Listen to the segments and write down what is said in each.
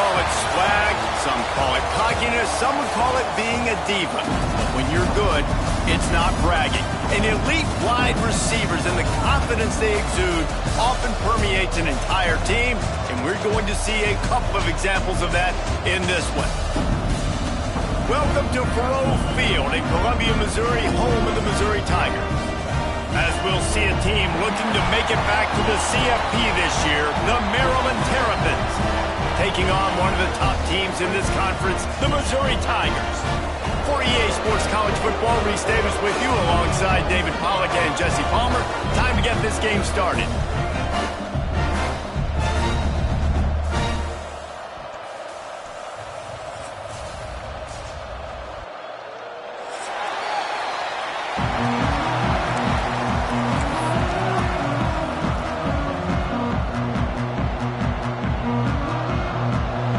call it swag, some call it cockiness, some would call it being a diva. But when you're good, it's not bragging. And elite wide receivers and the confidence they exude often permeates an entire team, and we're going to see a couple of examples of that in this one. Welcome to Faroe Field in Columbia, Missouri, home of the Missouri Tigers. As we'll see a team looking to make it back to the CFP this year, the Maryland Terps, taking on one of the top teams in this conference, the Missouri Tigers. For EA Sports College Football, Reese Davis with you alongside David Pollack and Jesse Palmer. Time to get this game started.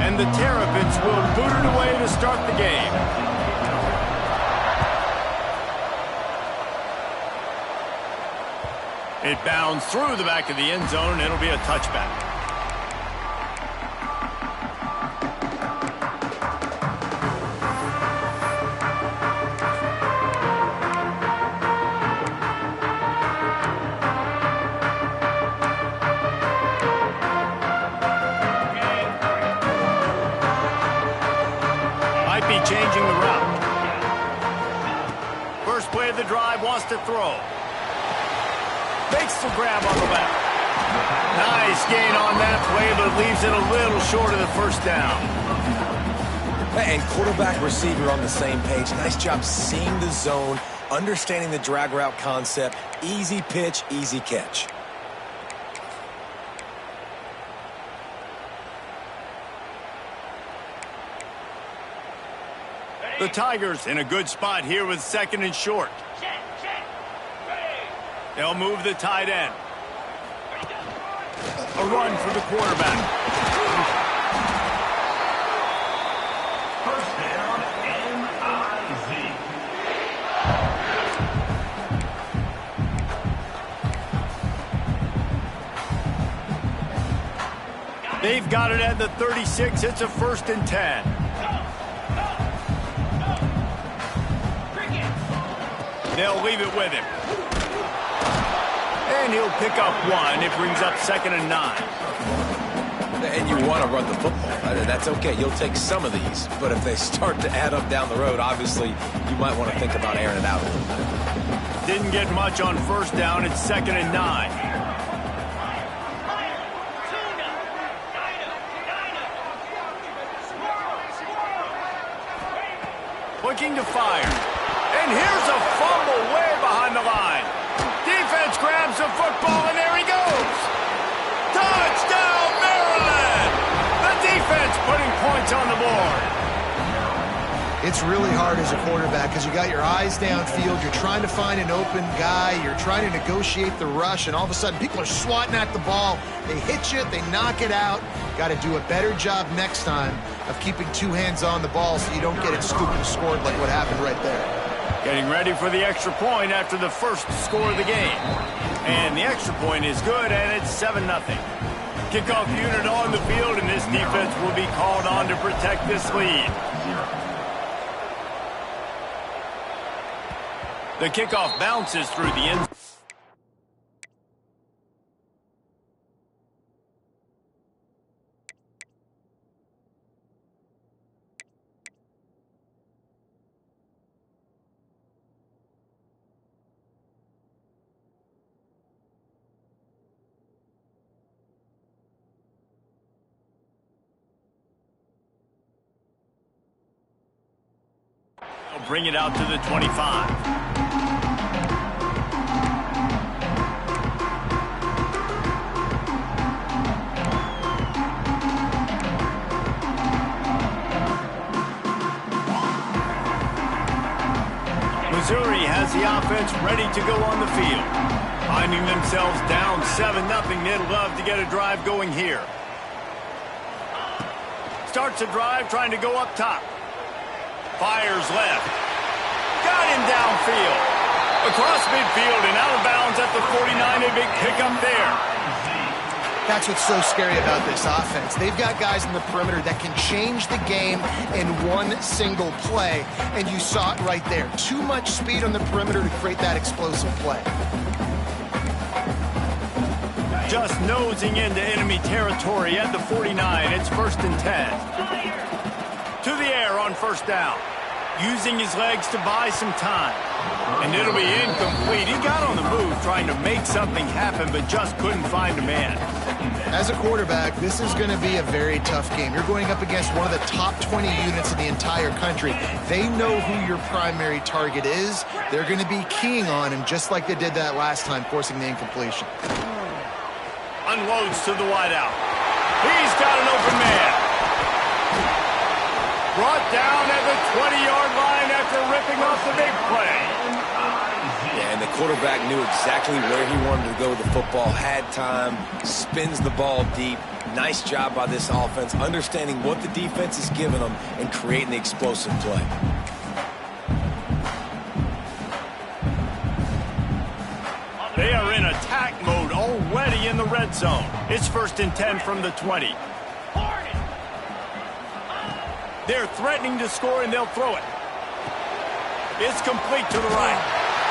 And the Terps will boot it away to start the game. It bounds through the back of the end zone. It'll be a touchback. Might be changing the route. First play of the drive, wants to throw. Makes the grab on the left. Nice gain on that play, but leaves it a little short of the first down. And quarterback, receiver on the same page. Nice job seeing the zone, understanding the drag route concept. Easy pitch, easy catch. The Tigers in a good spot here with second and short. They'll move the tight end. A run for the quarterback. First down, MIZ. They've got it at the 36. It's a 1st and 10. They'll leave it with him. And he'll pick up one. It brings up 2nd and 9. And you want to run the football. That's okay. You'll take some of these. But if they start to add up down the road, obviously, you might want to think about airing it out a little bit. Didn't get much on 1st down. It's 2nd and 9. Looking to fire. And here's a fumble way behind the line. Defense grabs the football, and there he goes. Touchdown, Maryland! The defense putting points on the board. It's really hard as a quarterback because you got your eyes downfield. You're trying to find an open guy. You're trying to negotiate the rush, and all of a sudden people are swatting at the ball. They hit you. They knock it out. Got to do a better job next time of keeping two hands on the ball so you don't get it scooped and scored like what happened right there. Getting ready for the extra point after the first score of the game. And the extra point is good, and it's 7-0. Kickoff unit on the field, and this defense will be called on to protect this lead. The kickoff bounces through the end. They'll bring it out to the 25. Missouri has the offense ready to go on the field. Finding themselves down 7-0, they'd love to get a drive going here. Starts a drive trying to go up top. Fires left. Got him downfield. Across midfield and out of bounds at the 49. A big pickup there. That's what's so scary about this offense. They've got guys in the perimeter that can change the game in one single play, and you saw it right there. Too much speed on the perimeter to create that explosive play. Just nosing into enemy territory at the 49. It's 1st and 10. To the air on 1st down. Using his legs to buy some time. And it'll be incomplete. He got on the move trying to make something happen, but just couldn't find a man. As a quarterback, this is going to be a very tough game. You're going up against one of the top 20 units in the entire country. They know who your primary target is. They're going to be keying on him, just like they did that last time, forcing the incompletion. Unloads to the wideout. He's got an open man. Brought down at the 20-yard line after ripping off the big play. Yeah, and the quarterback knew exactly where he wanted to go with the football, had time, spins the ball deep. Nice job by this offense, understanding what the defense is giving them and creating the explosive play. They are in attack mode already in the red zone. It's 1st and 10 from the 20. They're threatening to score, and they'll throw it. It's complete to the right.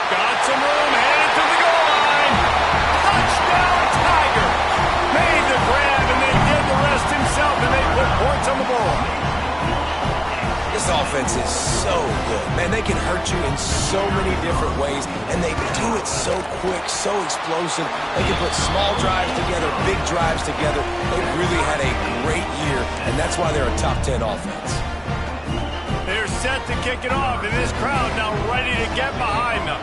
Got some room, headed to the goal line. Touchdown, Tiger. Made the grab, and then did the rest himself, and they put points on the board. This offense is so good. Man, they can hurt you in so many different ways, and they do it so quick, so explosive. They can put small drives together, big drives together. They've really had a great year, and that's why they're a top 10 offense. They're set to kick it off, and this crowd now ready to get behind them.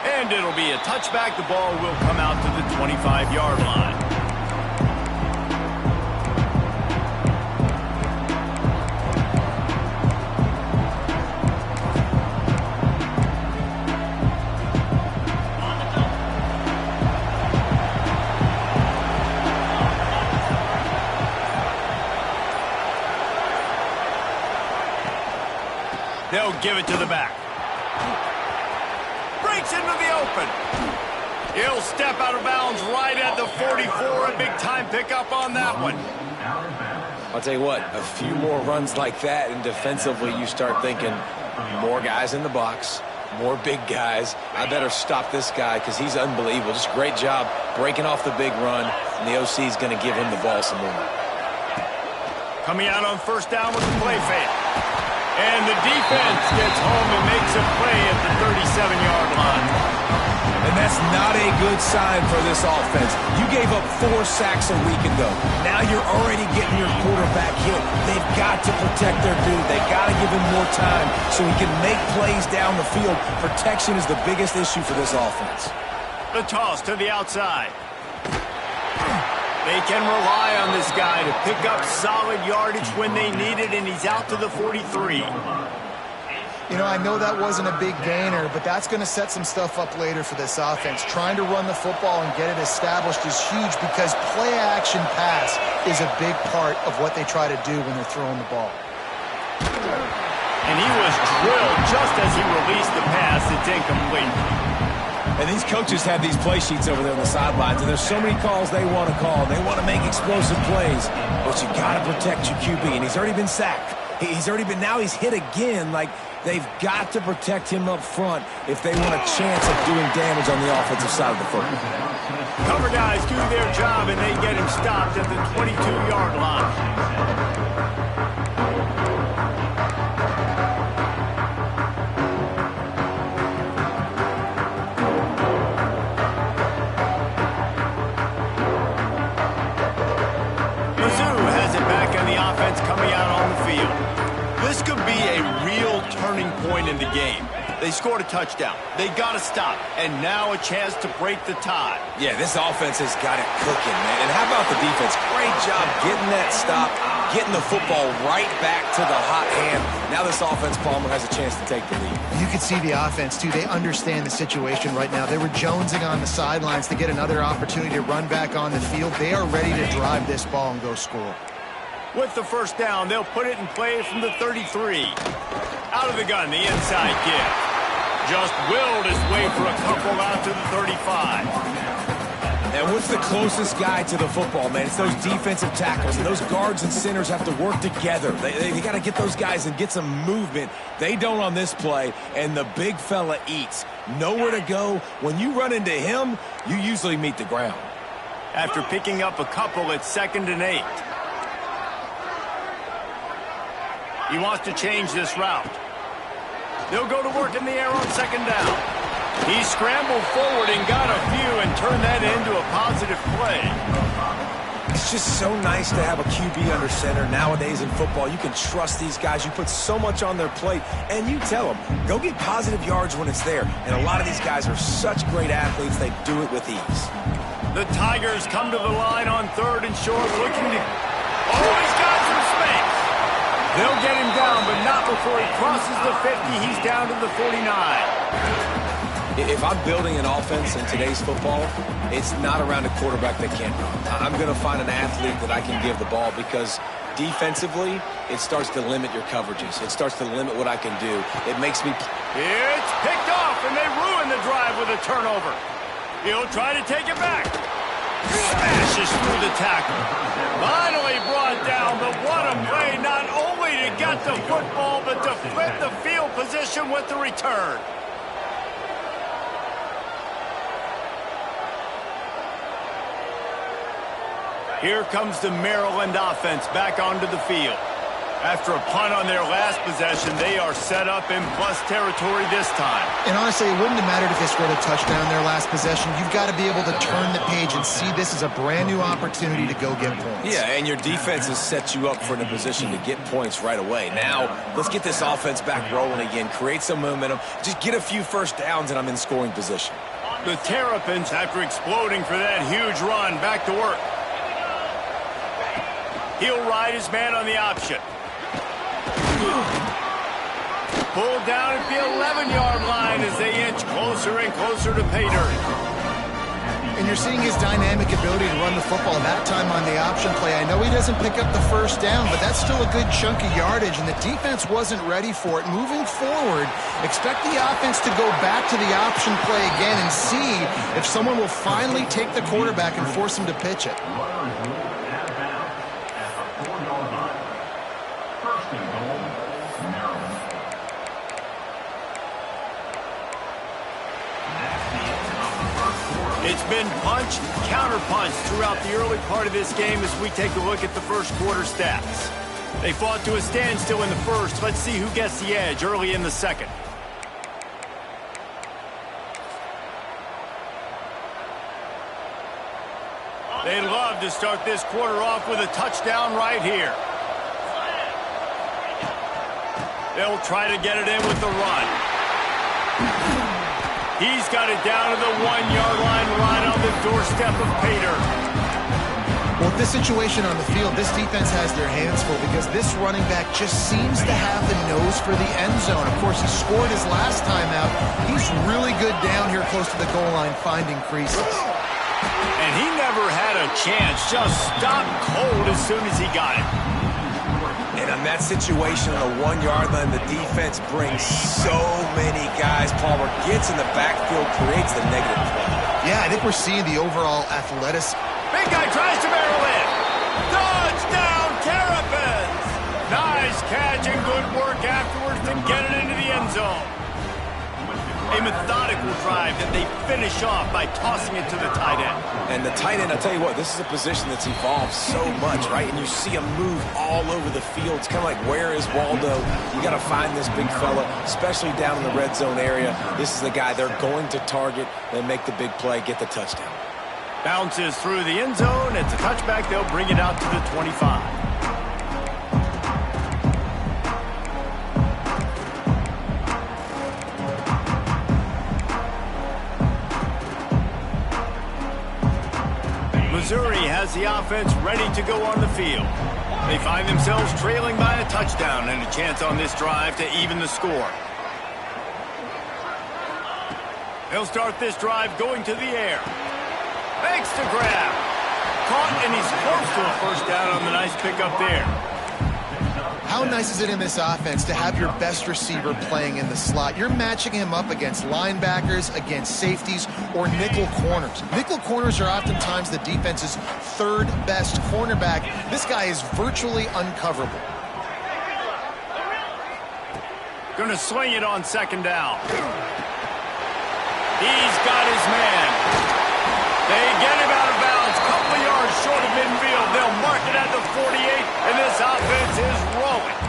And it'll be a touchback. The ball will come out to the 25-yard line. They'll give it to the back. Breaks into the open. He'll step out of bounds right at the 44. A big-time pickup on that one. I'll tell you what, a few more runs like that, and defensively you start thinking, more guys in the box, more big guys. I better stop this guy because he's unbelievable. Just a great job breaking off the big run, and the OC is going to give him the ball some more. Coming out on 1st down with the play fake. And the defense gets home and makes a play at the 37-yard line. And that's not a good sign for this offense. You gave up 4 sacks a week ago. Now you're already getting your quarterback hit. They've got to protect their dude. They've got to give him more time so he can make plays down the field. Protection is the biggest issue for this offense. The toss to the outside. They can rely on this guy to pick up solid yardage when they need it, and he's out to the 43. You know, I know that wasn't a big gainer, but that's going to set some stuff up later for this offense. Trying to run the football and get it established is huge because play-action pass is a big part of what they try to do when they're throwing the ball. And he was drilled just as he released the pass. It's incomplete. And these coaches have these play sheets over there on the sidelines, and there's so many calls they want to call. They want to make explosive plays, but you got to protect your QB, and he's already been sacked. Now he's hit again. Like, they've got to protect him up front if they want a chance of doing damage on the offensive side of the football. Cover guys do their job, and they get him stopped at the 22-yard line. Coming out on the field. This could be a real turning point in the game. They scored a touchdown. They got to stop. And now a chance to break the tie. Yeah, this offense has got it cooking, man. And how about the defense? Great job getting that stop, getting the football right back to the hot hand. Now this offense, Palmer, has a chance to take the lead. You can see the offense, too. They understand the situation right now. They were jonesing on the sidelines to get another opportunity to run back on the field. They are ready to drive this ball and go score. With the 1st down, they'll put it in play from the 33. Out of the gun, the inside give. Just willed his way for a couple out to the 35. And what's the closest guy to the football, man? It's those defensive tackles, and those guards and centers have to work together. They got to get those guys and get some movement. They don't on this play, and the big fella eats. Nowhere to go. When you run into him, you usually meet the ground. After picking up a couple, it's 2nd and 8. He wants to change this route. They'll go to work in the air on 2nd down. He scrambled forward and got a few and turned that into a positive play. It's just so nice to have a QB under center nowadays in football. You can trust these guys. You put so much on their plate, and you tell them, go get positive yards when it's there. And a lot of these guys are such great athletes, they do it with ease. The Tigers come to the line on 3rd and short, looking to... Oh, he's got some space. They'll get him down, but not before he crosses the 50. He's down to the 49. If I'm building an offense in today's football, it's not around a quarterback that can't run. I'm going to find an athlete that I can give the ball because defensively, it starts to limit your coverages. It starts to limit what I can do. It makes me... It's picked off, and they ruin the drive with a turnover. He'll try to take it back. Smashes through the tackle. Finally brought down, but what a play, not only to get the football, but to flip the field position with the return. Here comes the Maryland offense back onto the field. After a punt on their last possession, they are set up in plus territory this time. And honestly, it wouldn't have mattered if they scored a touchdown their last possession. You've got to be able to turn the page and see this as a brand new opportunity to go get points. Yeah, and your defense has set you up for in a position to get points right away. Now, let's get this offense back rolling again, create some momentum, just get a few first downs, and I'm in scoring position. The Terrapins, after exploding for that huge run, back to work. He'll ride his man on the option. Pulled down at the 11-yard line as they inch closer and closer to pay dirt. And you're seeing his dynamic ability to run the football that time on the option play. I know he doesn't pick up the first down, but that's still a good chunk of yardage, and the defense wasn't ready for it. Moving forward, expect the offense to go back to the option play again and see if someone will finally take the quarterback and force him to pitch it. It's been punch, counter-punch throughout the early part of this game as we take a look at the first quarter stats. They fought to a standstill in the first. Let's see who gets the edge early in the second. They'd love to start this quarter off with a touchdown right here. They'll try to get it in with the run. He's got it down to the 1-yard line right on the doorstep of Pater. Well, with this situation on the field, this defense has their hands full because this running back just seems to have the nose for the end zone. Of course, he scored his last time out. He's really good down here close to the goal line finding creases. And he never had a chance, just stopped cold as soon as he got it. And on that situation on the 1-yard line, the defense brings so many guys. Palmer gets in the backfield, creates the negative play. Yeah, I think we're seeing the overall athleticism. Big guy tries to barrel in. Touchdown, Terrapins! Nice catch and good work afterwards to get it into the end zone. A methodical drive that they finish off by tossing it to the tight end. And the tight end, I'll tell you what, this is a position that's evolved so much, right? And you see him move all over the field. It's kind of like, where is Waldo? You got to find this big fella, especially down in the red zone area. This is the guy they're going to target and make the big play, get the touchdown. Bounces through the end zone. It's a touchback. They'll bring it out to the 25. Missouri has the offense ready to go on the field. They find themselves trailing by a touchdown and a chance on this drive to even the score. They'll start this drive going to the air. Makes the grab. Caught, and he's close to a first down on the nice pickup there. How nice is it in this offense to have your best receiver playing in the slot? You're matching him up against linebackers, against safeties, or nickel corners. Nickel corners are oftentimes the defense's third best cornerback. This guy is virtually uncoverable. Gonna swing it on second down. He's got his man. They get him out of bounds, couple of yards short of midfield. They'll mark it at the 48, and this offense is rolling.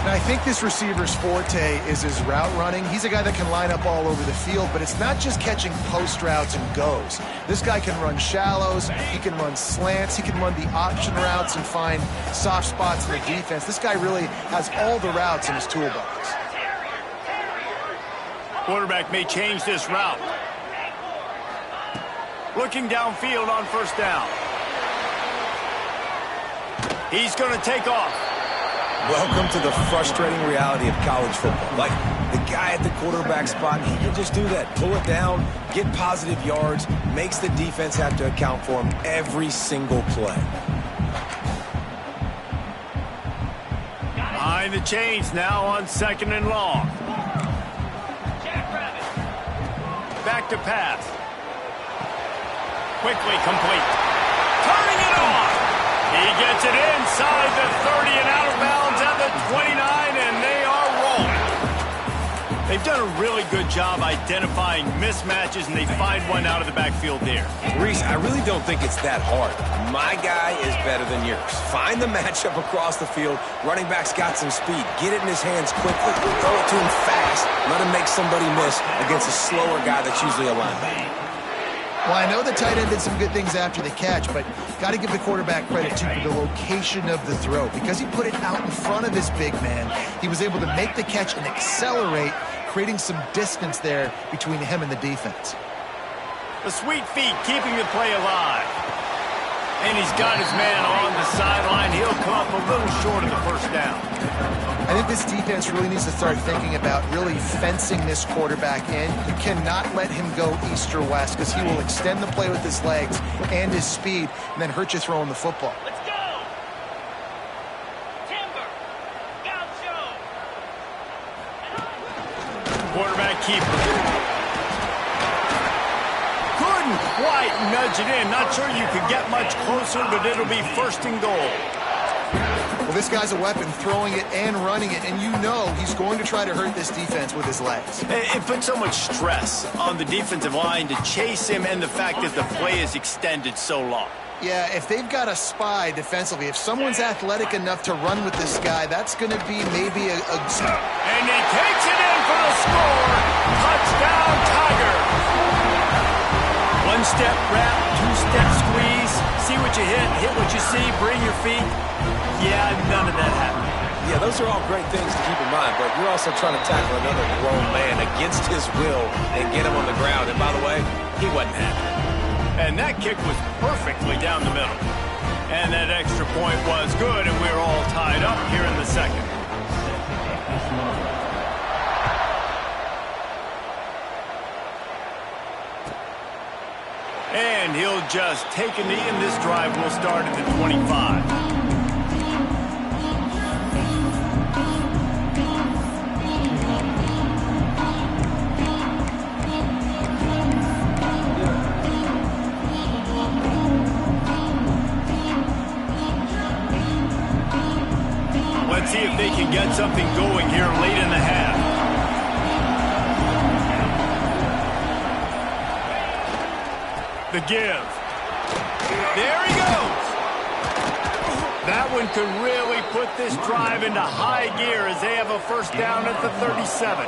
And I think this receiver's forte is his route running. He's a guy that can line up all over the field, but it's not just catching post routes and goes. This guy can run shallows, he can run slants, he can run the option routes and find soft spots in the defense. This guy really has all the routes in his toolbox. Quarterback may change this route. Looking downfield on first down. He's going to take off. Welcome to the frustrating reality of college football. Like, the guy at the quarterback spot, he can just do that. Pull it down, get positive yards, makes the defense have to account for him every single play. Behind the chains now on second and long. Back to pass. Quickly complete. Turning it off. He gets it inside the 30 and out of bounds at the 29, and they are rolling. They've done a really good job identifying mismatches, and they find one out of the backfield there. Reese, I really don't think it's that hard. My guy is better than yours. Find the matchup across the field. Running back's got some speed. Get it in his hands quickly. Throw it to him fast. Let him make somebody miss against a slower guy that's usually a linebacker. Well, I know the tight end did some good things after the catch, but got to give the quarterback credit to the location of the throw. Because he put it out in front of his big man, he was able to make the catch and accelerate, creating some distance there between him and the defense. The sweet feet keeping the play alive. And he's got his man on the sideline. He'll come up a little short of the first down. I think this defense really needs to start thinking about really fencing this quarterback in. You cannot let him go east or west because he will extend the play with his legs and his speed and then hurt you throwing the football. Let's go! Timber! Gaucho! Quarterback keeper. Couldn't quite nudge it in. Not sure you could get much closer, but it'll be first and goal. Well, this guy's a weapon, throwing it and running it, and you know he's going to try to hurt this defense with his legs. It puts so much stress on the defensive line to chase him and the fact that the play is extended so long. Yeah, if they've got a spy defensively, if someone's athletic enough to run with this guy, that's going to be maybe a... And he takes it in for the score. Touchdown, Tigers. One-step wrap, two-step squeeze. See what you hit what you see, bring your feet. Yeah, none of that happened. Yeah, those are all great things to keep in mind, but you're also trying to tackle another grown man against his will and get him on the ground. And by the way, he wasn't happy. And that kick was perfectly down the middle. And that extra point was good, and we're all tied up here in the second. And he'll just take a knee, and this drive will start at the 25. Let's see if they can get something going here late in the half. The give. There he goes. That one could really put this drive into high gear as they have a first down at the 37.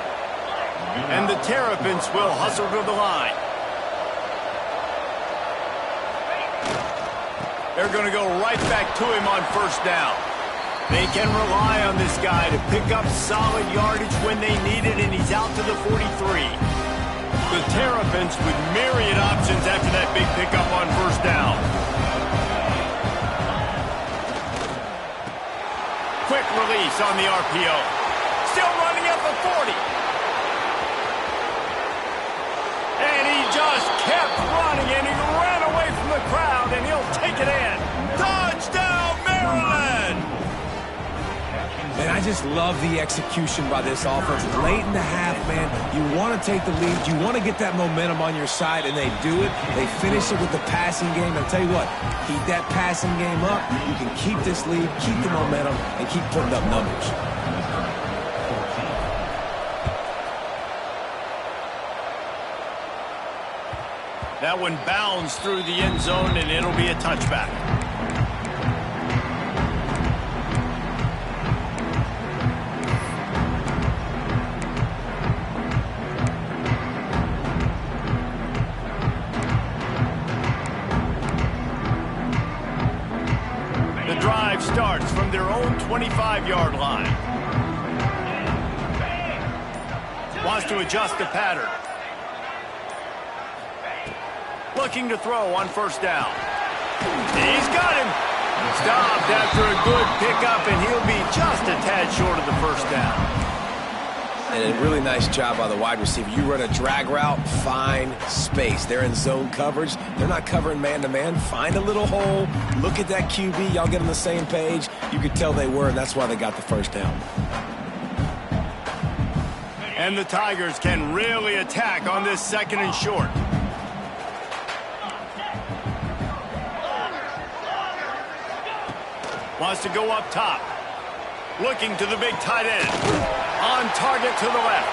And the Terrapins will hustle to the line. They're going to go right back to him on first down. They can rely on this guy to pick up solid yardage when they need it, and he's out to the 43. The Terrapins with myriad options after that big pickup on first down. Quick release on the RPO. Still running at the 40. And he just kept running, and he ran away from the crowd, and he'll take it in. Touchdown, Maryland! I just love the execution by this offense. Late in the half, man, you want to take the lead. You want to get that momentum on your side, and they do it. They finish it with the passing game. I'll tell you what, keep that passing game up. You can keep this lead, keep the momentum, and keep putting up numbers. That one bounds through the end zone, and it'll be a touchback. The drive starts from their own 25-yard line. Wants to adjust the pattern. Looking to throw on first down. He's got him. Stopped after a good pickup, and he'll be just a tad short of the first down. And a really nice job by the wide receiver. You run a drag route, find space. They're in zone coverage. They're not covering man-to-man. Find a little hole. Look at that QB. Y'all get on the same page. You could tell they were, and that's why they got the first down. And the Tigers can really attack on this second and short. Wants to go up top. Looking to the big tight end. On target to the left.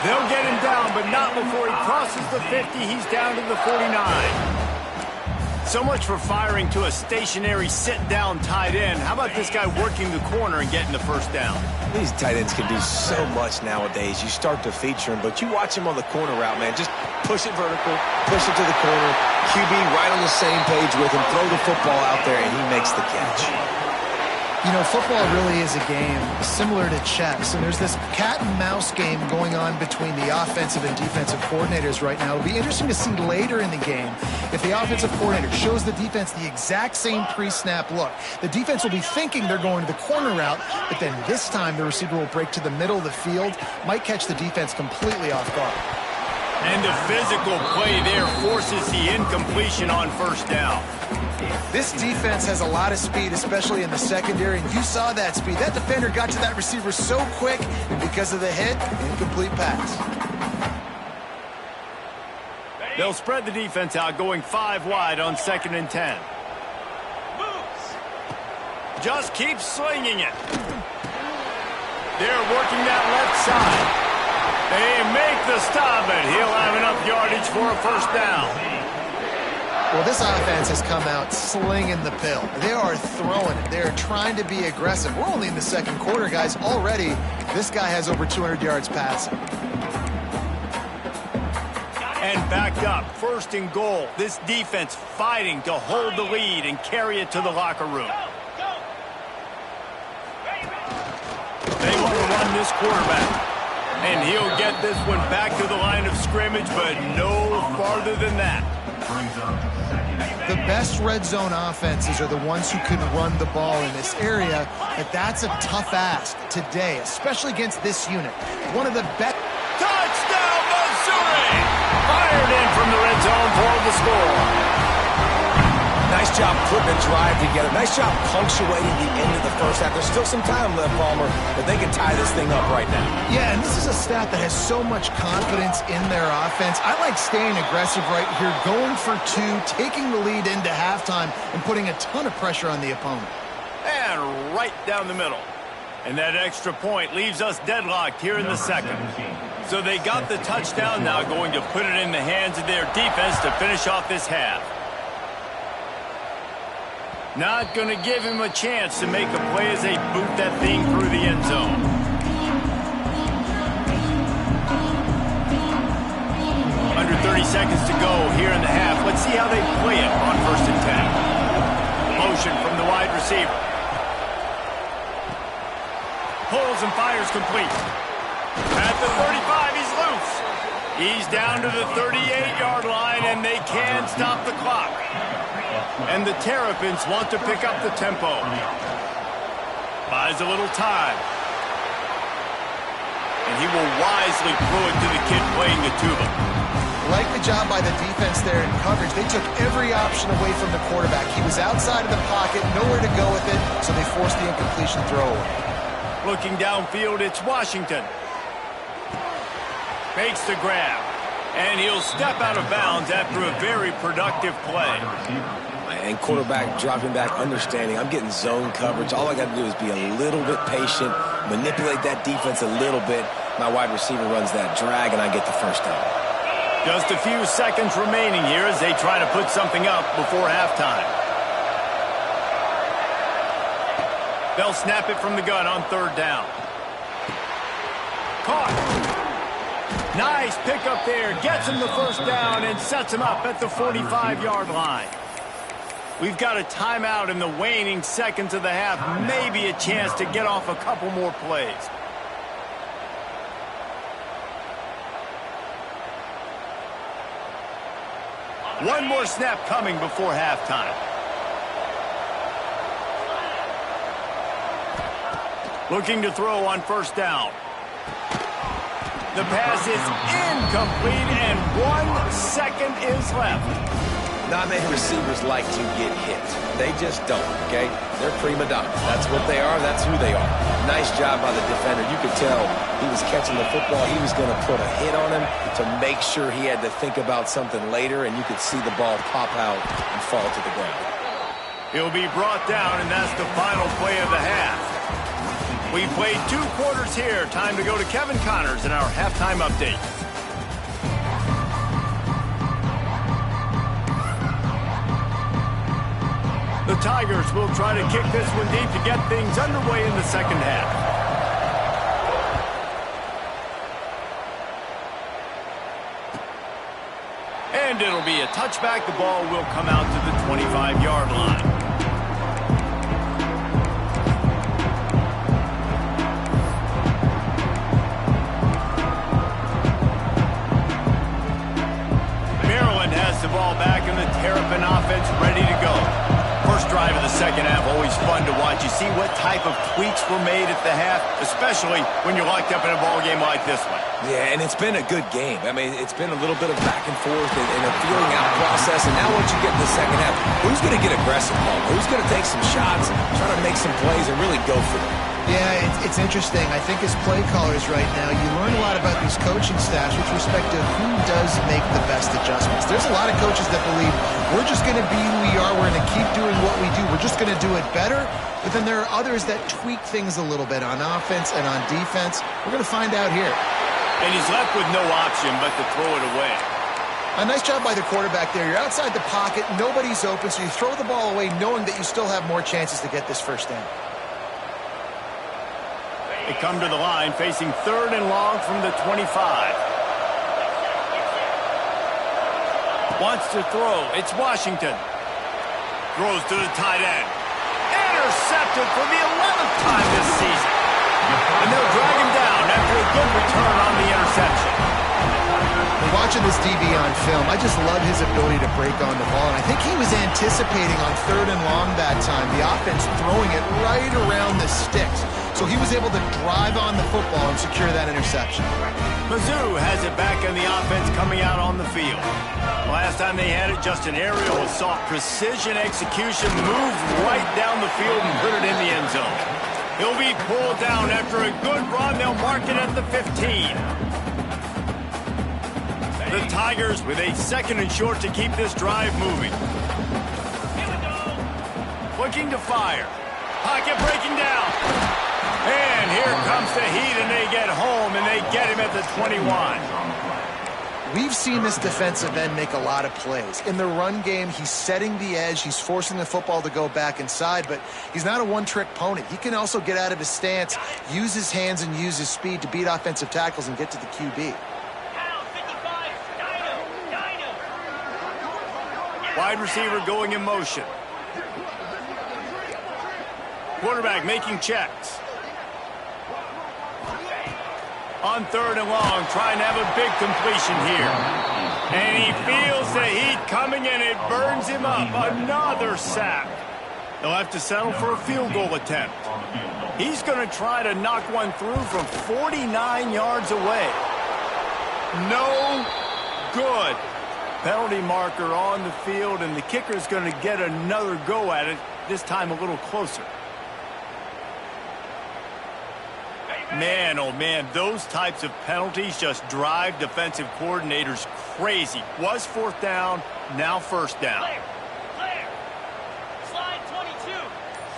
They'll get him down, but not before he crosses the 50. He's down to the 49. So much for firing to a stationary sit-down tight end. How about this guy working the corner and getting the first down? These tight ends can do so much nowadays. You start to feature them, but you watch him on the corner route, man. Just push it vertical, push it to the corner. QB right on the same page with him. Throw the football out there, and he makes the catch. You know, football really is a game similar to chess, and there's this cat and mouse game going on between the offensive and defensive coordinators right now. It'll be interesting to see later in the game if the offensive coordinator shows the defense the exact same pre-snap look. The defense will be thinking they're going to the corner route, but then this time the receiver will break to the middle of the field, might catch the defense completely off guard. And the physical play there forces the incompletion on first down. This defense has a lot of speed, especially in the secondary, and you saw that speed. That defender got to that receiver so quick, and because of the hit, incomplete pass. They'll spread the defense out, going 5 wide on 2nd and 10. Just keeps slinging it. They're working that left side. They make the stop, and he'll have enough yardage for a first down. Well, this offense has come out slinging the pill. They are throwing it. They are trying to be aggressive. We're only in the second quarter, guys. Already, this guy has over 200 yards passing. And backed up, 1st and goal. This defense fighting to hold the lead and carry it to the locker room. They want to run this quarterback. And he'll get this one back to the line of scrimmage, but no farther than that. The best red zone offenses are the ones who can run the ball in this area, but that's a tough ask today, especially against this unit. One of the best. Touchdown, Missouri! Fired in from the red zone for the score. Nice job putting a drive together. Nice job punctuating the end of the first half. There's still some time left, Palmer, but they can tie this thing up right now. Yeah, and this is a staff that has so much confidence in their offense. I like staying aggressive right here, going for 2, taking the lead into halftime, and putting a ton of pressure on the opponent. And right down the middle. And that extra point leaves us deadlocked here in the second. So they got the touchdown, now going to put it in the hands of their defense to finish off this half. Not going to give him a chance to make a play as they boot that thing through the end zone. Under 30 seconds to go here in the half. Let's see how they play it on 1st and 10. Motion from the wide receiver. Pulls and fires complete. At the 35, he's loose. He's down to the 38-yard line, and they can stop the clock. And the Terrapins want to pick up the tempo. Buys a little time. And he will wisely throw it to the kid playing the tuba. Like the job by the defense there in coverage. They took every option away from the quarterback. He was outside of the pocket, nowhere to go with it, so they forced the incompletion throwaway. Looking downfield, it's Washington. Makes the grab. And he'll step out of bounds after a very productive play. And quarterback dropping back, understanding I'm getting zone coverage. All I got to do is be a little bit patient, manipulate that defense a little bit. My wide receiver runs that drag, and I get the first down. Just a few seconds remaining here as they try to put something up before halftime. They'll snap it from the gun on third down. Caught. Nice pickup there. Gets him the first down and sets him up at the 45-yard line. We've got a timeout in the waning seconds of the half. Maybe a chance to get off a couple more plays. One more snap coming before halftime. Looking to throw on first down. The pass is incomplete, and 1 second is left. Not many receivers like to get hit. They just don't, okay? They're prima donnas. That's what they are. That's who they are. Nice job by the defender. You could tell he was catching the football. He was going to put a hit on him to make sure he had to think about something later, and you could see the ball pop out and fall to the ground. He'll be brought down, and that's the final play of the half. We played 2 quarters here. Time to go to Kevin Connors in our halftime update. The Tigers will try to kick this one deep to get things underway in the second half. And it'll be a touchback. The ball will come out to the 25-yard line. Maryland has the ball back and the Terrapin offense ready to go. First drive of the second half, always fun to watch. You see what type of tweaks were made at the half, especially when you're locked up in a ball game like this one. Yeah, and it's been a good game. I mean, it's been a little bit of back and forth and a feeling out process. And now once you get in the second half, who's going to get aggressive, Paul? Who's going to take some shots, try to make some plays, and really go for them? Yeah, it's interesting. I think as play callers right now, you learn a lot about these coaching staffs with respect to who does make the best adjustments. There's a lot of coaches that believe we're just going to be who we are. We're going to keep doing what we do. We're just going to do it better. But then there are others that tweak things a little bit on offense and on defense. We're going to find out here. And he's left with no option but to throw it away. A nice job by the quarterback there. You're outside the pocket. Nobody's open, so you throw the ball away knowing that you still have more chances to get this first down. They come to the line facing third and long from the 25. Wants to throw. It's Washington. Throws to the tight end. Intercepted for the 11th time this season. And they'll drag him down after a good return on the interception. Watching this DB on film, I just love his ability to break on the ball. And I think he was anticipating on third and long that time, the offense throwing it right around the sticks. So he was able to drive on the football and secure that interception. Mizzu has it back in the offense coming out on the field. Last time they had it, just an aerial assault. Precision execution, moved right down the field and put it in the end zone. He'll be pulled down after a good run. They'll mark it at the 15. The Tigers with a second and short to keep this drive moving. Looking to fire. Pocket breaking down. And here comes the heat, and they get home, and they get him at the 21. We've seen this defensive end make a lot of plays. In the run game, he's setting the edge. He's forcing the football to go back inside, but he's not a one-trick pony. He can also get out of his stance, use his hands, and use his speed to beat offensive tackles and get to the QB. Wide receiver going in motion. Quarterback making checks. On third and long, trying to have a big completion here. And he feels the heat coming and it burns him up. Another sack. They'll have to settle for a field goal attempt. He's going to try to knock one through from 49 yards away. No good. Penalty marker on the field, and the kicker's going to get another go at it, this time a little closer. Man, oh man, those types of penalties just drive defensive coordinators crazy. Was fourth down, now first down. Clear. Clear. Slide 22.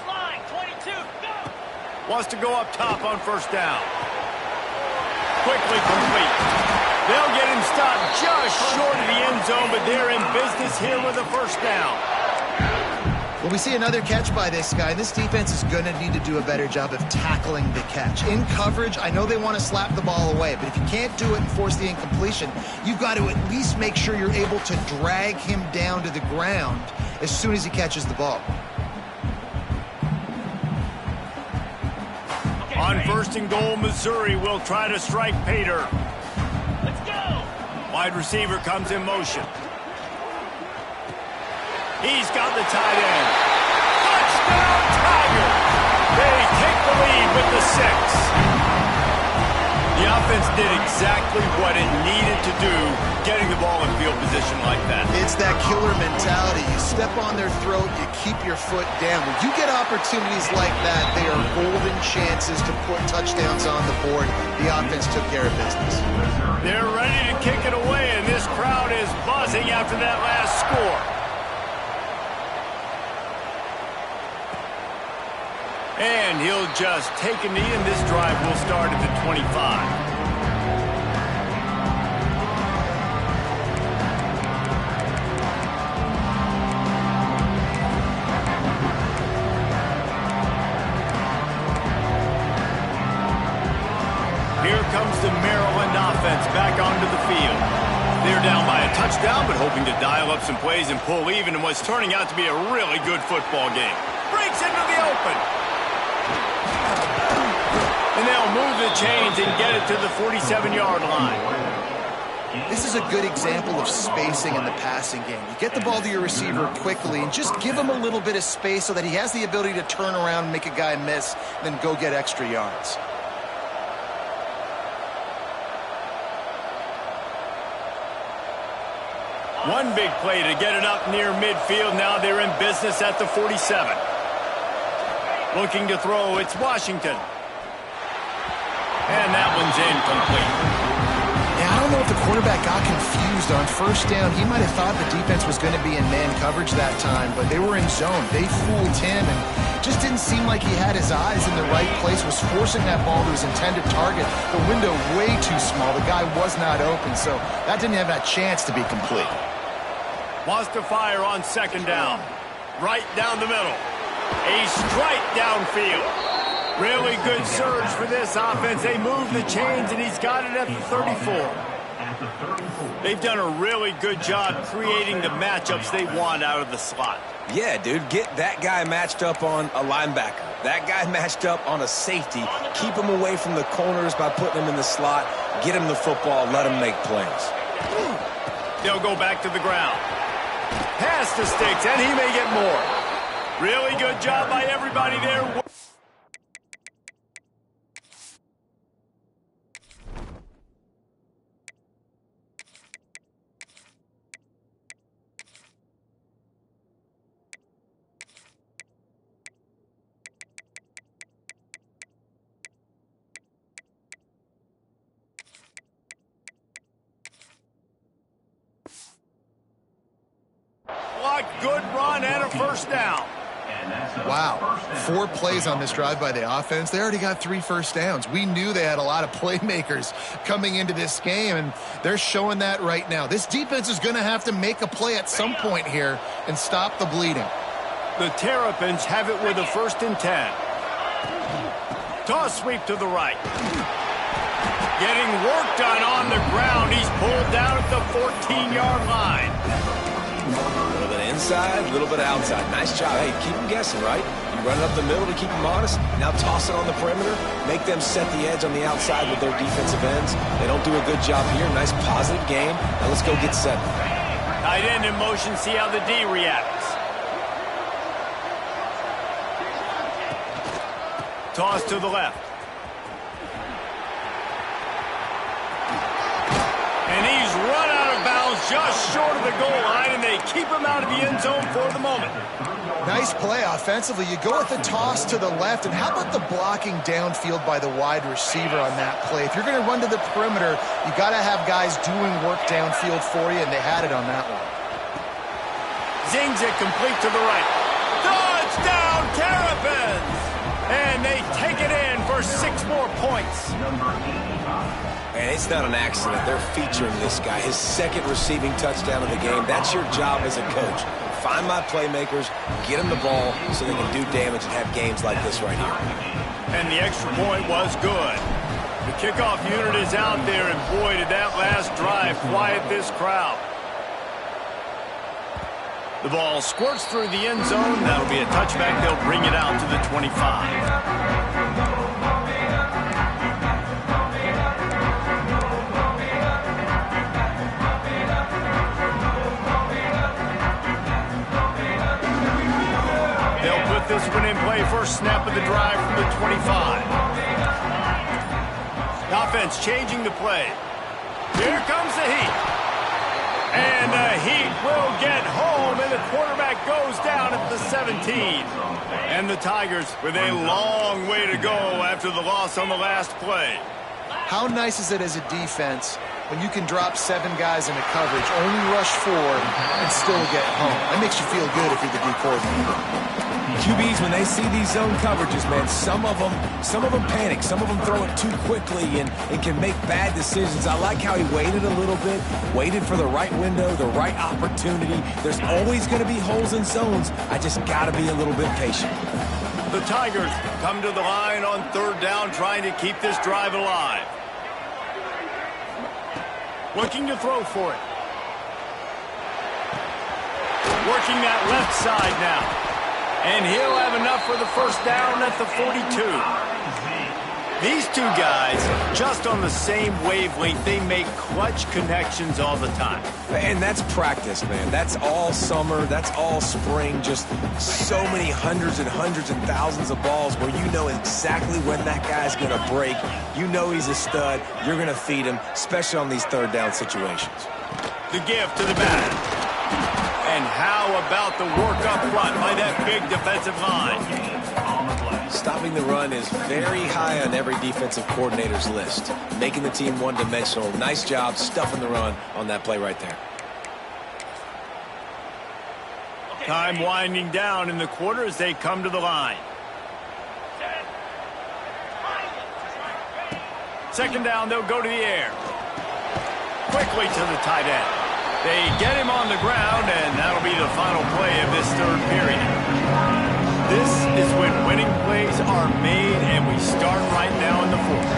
Slide 22. Go. Wants to go up top on first down. Quickly complete. They'll get him stopped just short of the end zone, but they're in business here with a first down. Well, we see another catch by this guy. This defense is going to need to do a better job of tackling the catch. In coverage, I know they want to slap the ball away, but if you can't do it and force the incompletion, you've got to at least make sure you're able to drag him down to the ground as soon as he catches the ball. Okay, On ready? first and goal, Missouri will try to strike Pater. Let's go. Wide receiver comes in motion. He's got the tight end. Touchdown, Tiger! They take the lead with the 6. The offense did exactly what it needed to do, getting the ball in field position like that. It's that killer mentality. You step on their throat, you keep your foot down. When you get opportunities like that, they are golden chances to put touchdowns on the board. The offense took care of business. They're ready to kick it away, and this crowd is buzzing after that last score. And he'll just take a knee, and this drive will start at the 25. Here comes the Maryland offense back onto the field. They're down by a touchdown, but hoping to dial up some plays and pull even in what's turning out to be a really good football game. Breaks into the open. And they'll move the chains and get it to the 47-yard line. This is a good example of spacing in the passing game. You get the ball to your receiver quickly and just give him a little bit of space so that he has the ability to turn around and make a guy miss, then go get extra yards. One big play to get it up near midfield. Now they're in business at the 47. Looking to throw, it's Washington. And that one's incomplete. Yeah, I don't know if the quarterback got confused on first down. He might have thought the defense was going to be in man coverage that time, but they were in zone. They fooled him and just didn't seem like he had his eyes in the right place, was forcing that ball to his intended target. The window way too small. The guy was not open, so that didn't have that chance to be complete. Wants to fire on second down. Right down the middle. A strike downfield. Really good surge for this offense. They move the chains, and he's got it at the 34. They've done a really good job creating the matchups they want out of the slot. Yeah, dude, get that guy matched up on a linebacker. That guy matched up on a safety. Keep him away from the corners by putting him in the slot. Get him the football. Let him make plays. They'll go back to the ground. Pass to Sticks, and he may get more. Really good job by everybody there. Good run and a first down. Wow, 4 plays on this drive by the offense. They already got 3 first downs. We knew they had a lot of playmakers coming into this game, and they're showing that right now. This defense is going to have to make a play at some point here and stop the bleeding. The Terrapins have it with a 1st and 10. Toss sweep to the right. Getting work done on the ground. He's pulled down at the 14-yard line. A little bit inside, a little bit outside. Nice job. Hey, keep them guessing, right? You run it up the middle to keep them honest. Now toss it on the perimeter. Make them set the edge on the outside with their defensive ends. They don't do a good job here. Nice positive game. Now let's go get set. Tight end in motion. See how the D reacts. Toss to the left. And he's run out of bounds just short of the goal line, and they keep him out of the end zone for the moment. Nice play offensively. You go with the toss to the left, and how about the blocking downfield by the wide receiver on that play? If you're going to run to the perimeter, you got to have guys doing work downfield for you, and they had it on that one. Zings it complete to the right. Touchdown, Terps! And they take it in for 6 more points. And it's not an accident. They're featuring this guy. His second receiving touchdown of the game. That's your job as a coach. Find my playmakers, get them the ball so they can do damage and have games like this right here. And the extra point was good. The kickoff unit is out there, and boy, did that last drive quiet this crowd. The ball squirts through the end zone. That'll be a touchback. They'll bring it out to the 25. This one in play, first snap of the drive from the 25. The offense changing the play. Here comes the heat. And the heat will get home, and the quarterback goes down at the 17. And the Tigers with a long way to go after the loss on the last play. How nice is it as a defense when you can drop 7 guys into coverage, only rush 4, and still get home? That makes you feel good if you're the D coordinator. QBs, when they see these zone coverages, man, some of them panic. Some of them throw it too quickly and can make bad decisions. I like how he waited a little bit, waited for the right window, the right opportunity. There's always going to be holes in zones. I just got to be a little bit patient. The Tigers come to the line on 3rd down, trying to keep this drive alive. Looking to throw for it. Working that left side now. And he'll have enough for the first down at the 42. These 2 guys, just on the same wavelength, they make clutch connections all the time. And that's practice, man. That's all summer. That's all spring. Just so many hundreds and thousands of balls where you know exactly when that guy's going to break. You know he's a stud. You're going to feed him, especially on these 3rd down situations. The give to the back. And how about the work up front by that big defensive line? Stopping the run is very high on every defensive coordinator's list. Making the team one-dimensional. Nice job stuffing the run on that play right there. Time winding down in the quarter as they come to the line. 2nd down, they'll go to the air. Quickly to the tight end. They get him on the ground, and that'll be the final play of this 3rd period. This is when winning plays are made, and we start right now in the 4th.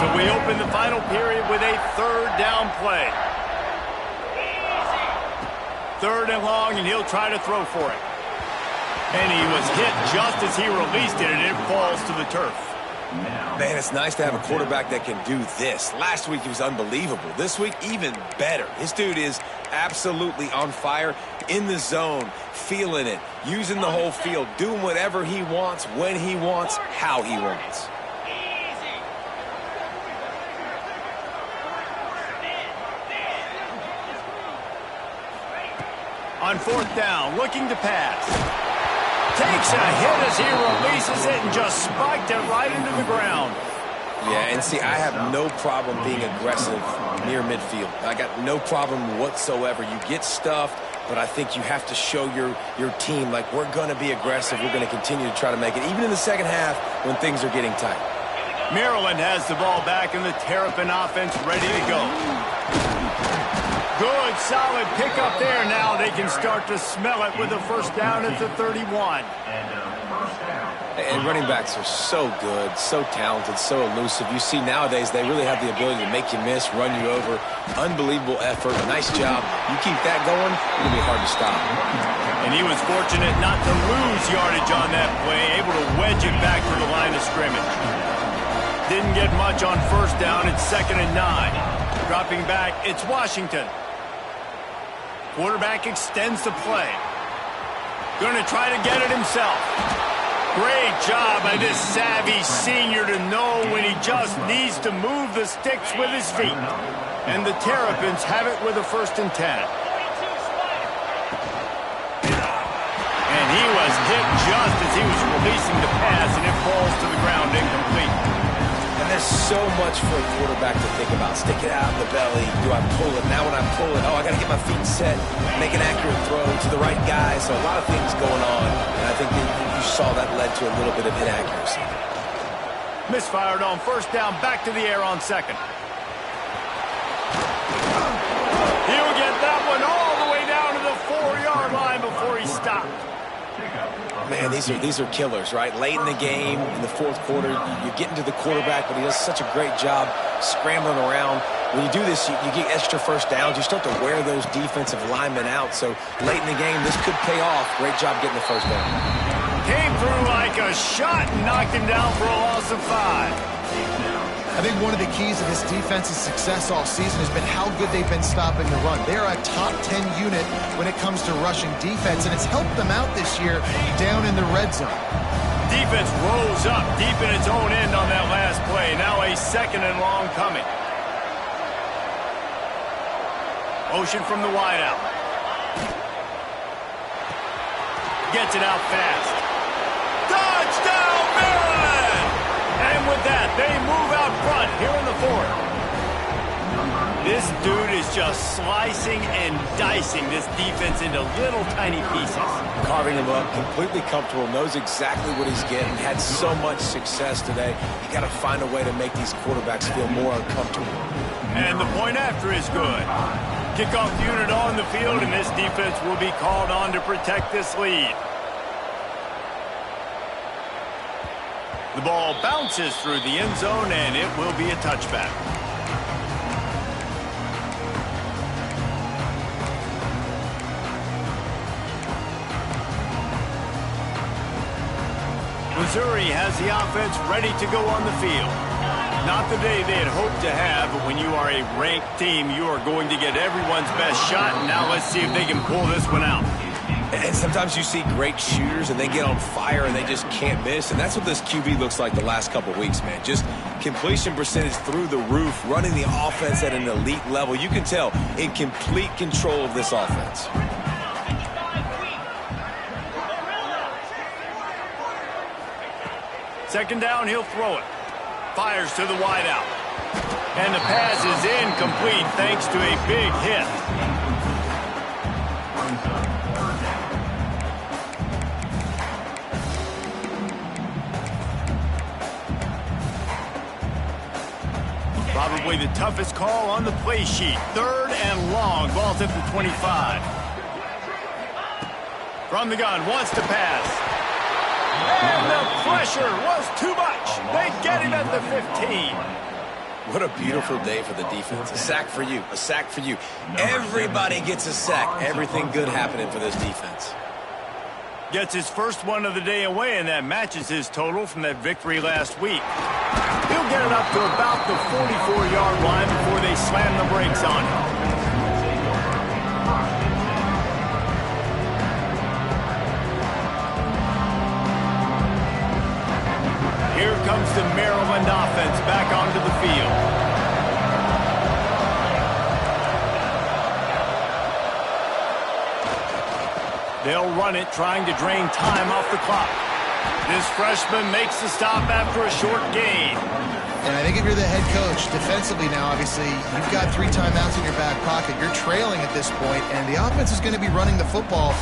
So we open the final period with a 3rd down play. 3rd and long, and he'll try to throw for it. And he was hit just as he released it, and it falls to the turf. Man, it's nice to have a quarterback that can do this. Last week, he was unbelievable. This week, even better. This dude is absolutely on fire, in the zone, feeling it, using the whole field, doing whatever he wants, when he wants, how he wants. On 4th down, looking to pass. Takes a hit as he releases it and just spiked it right into the ground. Yeah, and see, I have no problem being aggressive near midfield. I got no problem whatsoever. You get stuffed, but I think you have to show your team, like, we're going to be aggressive. We're going to continue to try to make it, even in the 2nd half when things are getting tight. Maryland has the ball back, and the Terrapin offense ready to go. Good, solid pickup there. Now they can start to smell it with a 1st down at the 31. And running backs are so good, so talented, so elusive. You see nowadays they really have the ability to make you miss, run you over. Unbelievable effort. Nice job. You keep that going, it'll be hard to stop. And he was fortunate not to lose yardage on that play, able to wedge it back to the line of scrimmage. Didn't get much on 1st down. It's 2nd and 9. Dropping back, it's Washington. Quarterback extends the play. Going to try to get it himself. Great job by this savvy senior to know when he just needs to move the sticks with his feet. And the Terrapins have it with a 1st and 10. And he was hit just as he was releasing the pass, and it falls to the ground incomplete. And there's so much for a quarterback to think about. Stick it out of the belly. Do I pull it? Now when I pull it, I got to get my feet set, make an accurate throw to the right guy. So a lot of things going on, and I think that you saw that led to a little bit of inaccuracy. Misfired on 1st down, back to the air on 2nd. He'll get that one all the way down to the 4-yard line before he stopped. Man, these are killers, right? Late in the game, in the 4th quarter, you're getting to the quarterback, but he does such a great job scrambling around. When you do this, you get extra 1st downs. You start to wear those defensive linemen out. So late in the game, this could pay off. Great job getting the 1st down. Came through like a shot and knocked him down for a loss of 5. I think one of the keys of this defense's success all season has been how good they've been stopping the run. They're a top 10 unit when it comes to rushing defense, and it's helped them out this year down in the red zone. Defense rose up deep in its own end on that last play. Now a 2nd and long coming. Motion from the wideout. Gets it out fast. Touchdown, Maryland! And with that, they move out front here in the 4th. This dude is just slicing and dicing this defense into little tiny pieces. Carving him up, completely comfortable, knows exactly what he's getting, had so much success today. You got to find a way to make these quarterbacks feel more uncomfortable. And the point after is good. Kickoff unit on the field, and this defense will be called on to protect this lead. The ball bounces through the end zone, and it will be a touchback. Missouri has the offense ready to go on the field. Not the day they had hoped to have, but when you are a ranked team, you are going to get everyone's best shot, and now let's see if they can pull this one out. And sometimes you see great shooters, and they get on fire, and they just can't miss. And that's what this QB looks like the last couple of weeks, man. Just completion percentage through the roof, running the offense at an elite level. You can tell in complete control of this offense. Second down, he'll throw it. Fires to the wideout. And the pass is incomplete thanks to a big hit. Probably the toughest call on the play sheet. 3rd and long. Ball's at the 25. From the gun, wants to pass. And the pressure was too much. They get him at the 15. What a beautiful day for the defense. A sack for you. A sack for you. Everybody gets a sack. Everything good happening for this defense. Gets his first one of the day away, and that matches his total from that victory last week. He'll get it up to about the 44-yard line before they slam the brakes on him. Here comes the Maryland offense back onto the field. They'll run it, trying to drain time off the clock. This freshman makes the stop after a short gain. And I think if you're the head coach, defensively now, obviously, you've got 3 timeouts in your back pocket. You're trailing at this point, and the offense is going to be running the football,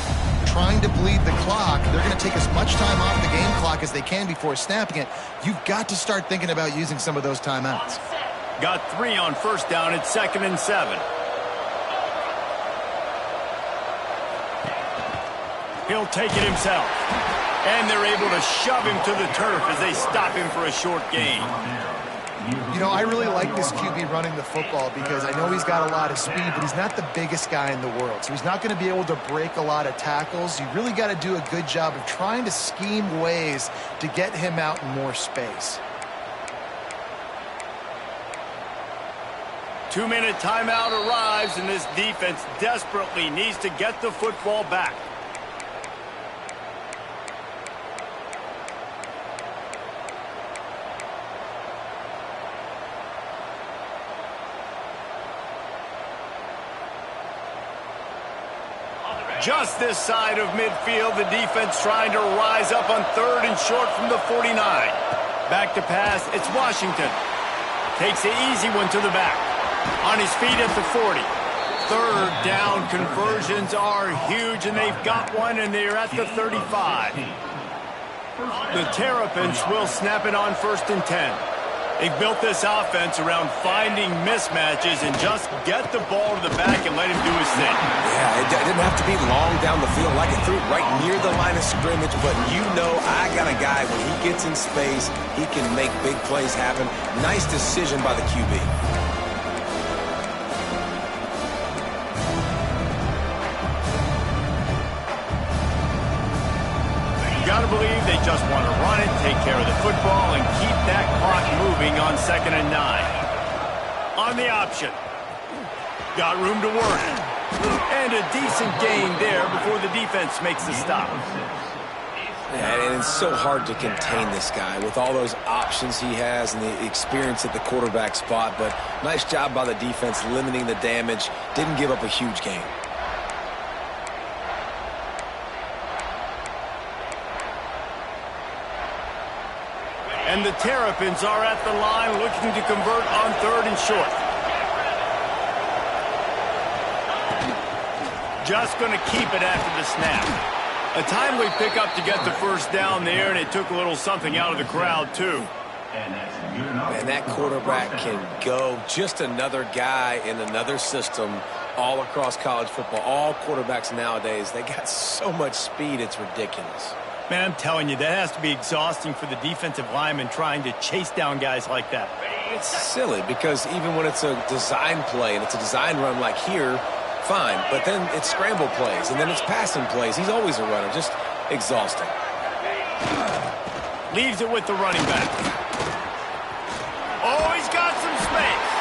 trying to bleed the clock. They're going to take as much time off the game clock as they can before snapping it. You've got to start thinking about using some of those timeouts. Got 3 on 1st down. It's 2nd and 7. He'll take it himself. And they're able to shove him to the turf as they stop him for a short gain. You know, I really like this QB running the football because I know he's got a lot of speed, but he's not the biggest guy in the world. So he's not going to be able to break a lot of tackles. You really got to do a good job of trying to scheme ways to get him out in more space. 2-minute timeout arrives, and this defense desperately needs to get the football back. Just this side of midfield, the defense trying to rise up on 3rd and short from the 49. Back to pass, it's Washington. Takes the easy one to the back. On his feet at the 40. 3rd down conversions are huge, and they've got one, and they're at the 35. The Terrapins will snap it on 1st and 10. They've built this offense around finding mismatches and just get the ball to the back and let him do his thing. Yeah, it didn't have to be long down the field. Like it threw it right near the line of scrimmage, but you know I got a guy, when he gets in space, he can make big plays happen. Nice decision by the QB. Got to believe they just want to run it, take care of the football, and keep that clock moving on 2nd and 9. On the option. Got room to work. And a decent gain there before the defense makes the stop. Yeah, and it's so hard to contain this guy with all those options he has and the experience at the quarterback spot, but nice job by the defense limiting the damage. Didn't give up a huge gain. And the Terrapins are at the line looking to convert on 3rd and short. Just going to keep it after the snap. A timely pickup to get the 1st down there, and it took a little something out of the crowd, too. And that quarterback can go. Just another guy in another system all across college football. All quarterbacks nowadays, they got so much speed, it's ridiculous. Man, I'm telling you, that has to be exhausting for the defensive lineman trying to chase down guys like that. It's silly because even when it's a design play and it's a design run like here, fine. But then it's scramble plays and then it's passing plays. He's always a runner. Just exhausting. Leaves it with the running back. Oh, he's got some space.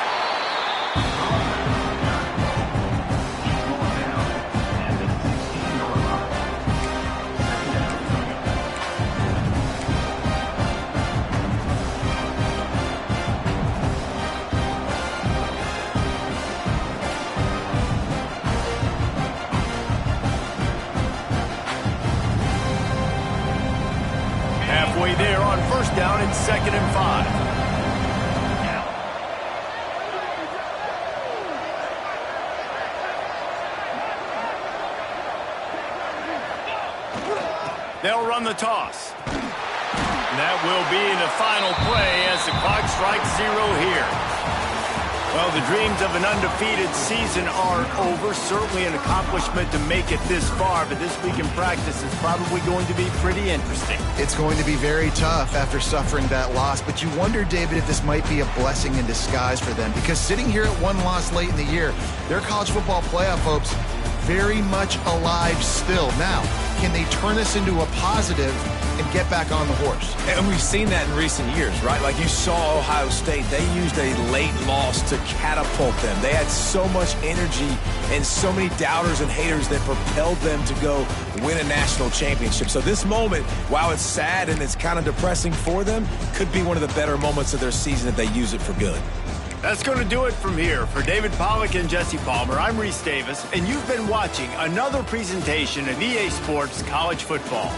Halfway there on 1st down and 2nd and 5. They'll run the toss. And that will be the final play as the clock strikes 0 here. Well, the dreams of an undefeated season aren't over. Certainly an accomplishment to make it this far, but this week in practice is probably going to be pretty interesting. It's going to be very tough after suffering that loss, but you wonder, David, if this might be a blessing in disguise for them, because sitting here at one loss late in the year, their college football playoff hopes very much alive still. Now, can they turn this into a positive and get back on the horse? And we've seen that in recent years, right? Like you saw Ohio State, they used a late loss to catapult them. They had so much energy and so many doubters and haters that propelled them to go win a national championship. So this moment, while it's sad and it's kind of depressing for them, could be one of the better moments of their season if they use it for good. That's going to do it from here. For David Pollack and Jesse Palmer, I'm Reese Davis, and you've been watching another presentation of EA Sports College Football.